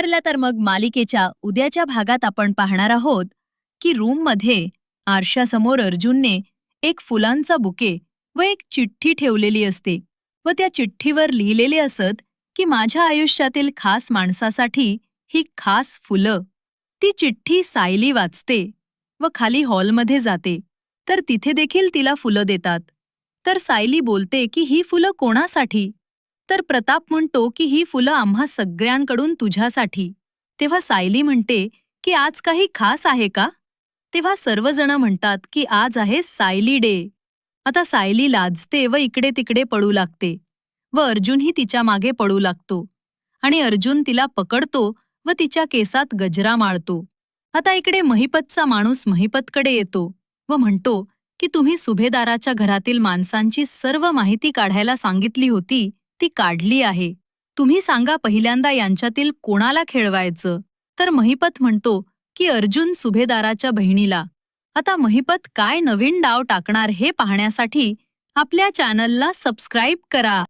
नमस्कार. तर मग मालिकेच्या उद्याच्या भागात आपण पाहणार आहोत की रूममध्ये आरशासमोर अर्जुनने एक फुलांचा बुके व एक चिठ्ठी ठेवलेली असते व त्या चिठ्ठीवर लिहिलेले असत की माझ्या आयुष्यातील खास माणसासाठी ही खास फुलं. ती चिठ्ठी सायली वाचते व खाली हॉलमध्ये जाते तर तिथे देखील तिला फुलं देतात. तर सायली बोलते की ही फुलं कोणासाठी? तर प्रताप म्हणतो की ही फुलं आम्हा सगळ्यांकडून तुझ्यासाठी. तेव्हा सायली म्हणते की आज काही खास आहे का? तेव्हा सर्वजण म्हणतात की आज आहे सायली डे. आता सायली लाजते व इकडे तिकडे पळू लागते व अर्जुनही तिच्या मागे पळू लागतो आणि अर्जुन तिला पकडतो व तिच्या केसात गजरा माळतो. आता इकडे महिपतचा माणूस महिपतकडे येतो व म्हणतो की तुम्ही सुभेदाराच्या घरातील माणसांची सर्व माहिती काढायला सांगितली होती, ती काढली आहे. तुम्ही सांगा पहिल्यांदा यांच्यातील कोणाला खेळवायचं? तर महिपत म्हणतो की अर्जुन सुभेदाराच्या बहिणीला. आता महिपत काय नवीन डाव टाकणार हे पाहण्यासाठी आपल्या चॅनलला सबस्क्राईब करा.